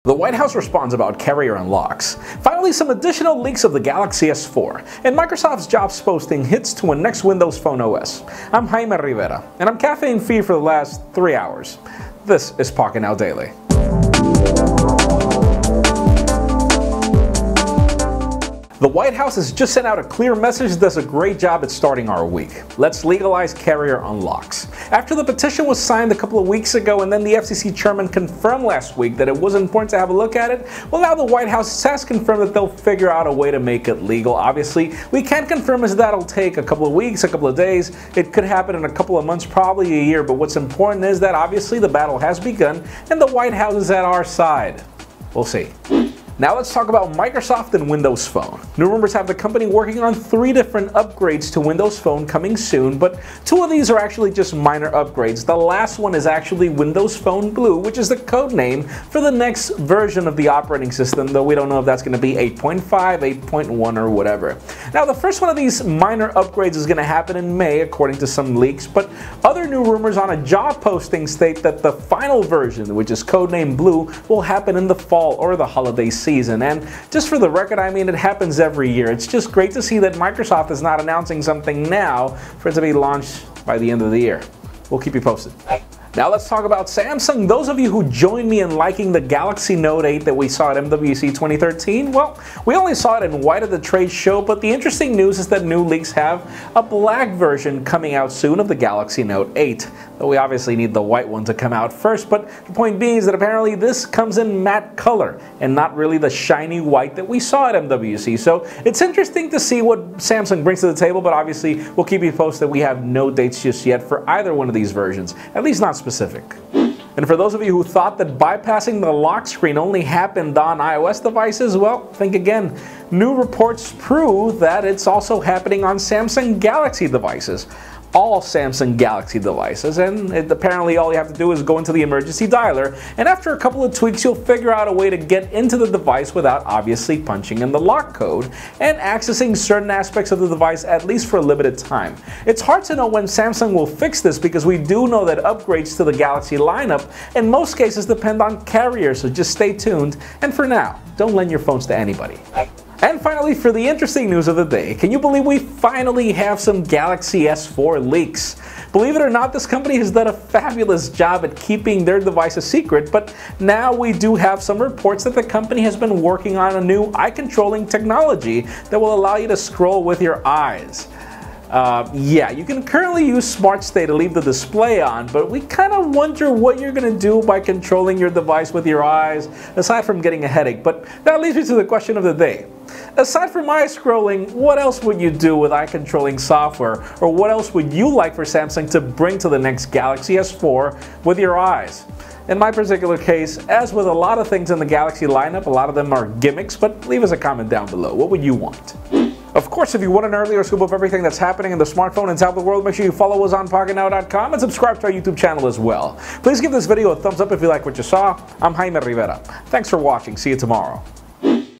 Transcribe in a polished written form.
The White House responds about carrier unlocks. Finally, some additional leaks of the Galaxy S4. And Microsoft's jobs posting hits to a next Windows Phone OS. I'm Jaime Rivera, and I'm caffeine-free for the last 3 hours. This is Pocketnow Daily. The White House has just sent out a clear message that does a great job at starting our week. Let's legalize carrier unlocks. After the petition was signed a couple of weeks ago and then the FCC chairman confirmed last week that it was important to have a look at it, well, now the White House has confirmed that they'll figure out a way to make it legal. Obviously, we can't confirm as that'll take a couple of weeks, a couple of days. It could happen in a couple of months, probably a year, but what's important is that obviously the battle has begun and the White House is at our side. We'll see. Now let's talk about Microsoft and Windows Phone. New rumors have the company working on 3 different upgrades to Windows Phone coming soon, but 2 of these are actually just minor upgrades. The last one is actually Windows Phone Blue, which is the code name for the next version of the operating system, though we don't know if that's going to be 8.5, 8.1, or whatever. Now the first one of these minor upgrades is going to happen in May, according to some leaks, but other new rumors on a job posting state that the final version, which is codenamed Blue, will happen in the fall or the holiday season. And just for the record, I mean, it happens every year. It's just great to see that Microsoft is not announcing something now for it to be launched by the end of the year. We'll keep you posted. Now let's talk about Samsung. Those of you who joined me in liking the Galaxy Note 8 that we saw at MWC 2013, well, we only saw it in white at the trade show, but the interesting news is that new leaks have a black version coming out soon of the Galaxy Note 8. Though we obviously need the white one to come out first, but the point being is that apparently this comes in matte color and not really the shiny white that we saw at MWC. So it's interesting to see what Samsung brings to the table, but obviously we'll keep you posted. We have no dates just yet for either one of these versions, at least not specific. And for those of you who thought that bypassing the lock screen only happened on iOS devices, well, think again. New reports prove that it's also happening on Samsung Galaxy devices. All Samsung Galaxy devices, and apparently all you have to do is go into the emergency dialer, and after a couple of tweaks you'll figure out a way to get into the device without obviously punching in the lock code and accessing certain aspects of the device at least for a limited time. It's hard to know when Samsung will fix this because we do know that upgrades to the Galaxy lineup in most cases depend on carriers, so just stay tuned, and for now, don't lend your phones to anybody. And finally, for the interesting news of the day, can you believe we finally have some Galaxy S4 leaks? Believe it or not, this company has done a fabulous job at keeping their device a secret, but now we do have some reports that the company has been working on a new eye-controlling technology that will allow you to scroll with your eyes. Yeah, you can currently use Smart Stay to leave the display on, but we kind of wonder what you're going to do by controlling your device with your eyes, aside from getting a headache. But that leads me to the question of the day. Aside from eye scrolling, what else would you do with eye controlling software? Or what else would you like for Samsung to bring to the next Galaxy S4 with your eyes? In my particular case, as with a lot of things in the Galaxy lineup, a lot of them are gimmicks, but leave us a comment down below. What would you want? Of course, if you want an earlier scoop of everything that's happening in the smartphone and tablet world, make sure you follow us on Pocketnow.com and subscribe to our YouTube channel as well. Please give this video a thumbs up if you like what you saw. I'm Jaime Rivera. Thanks for watching. See you tomorrow.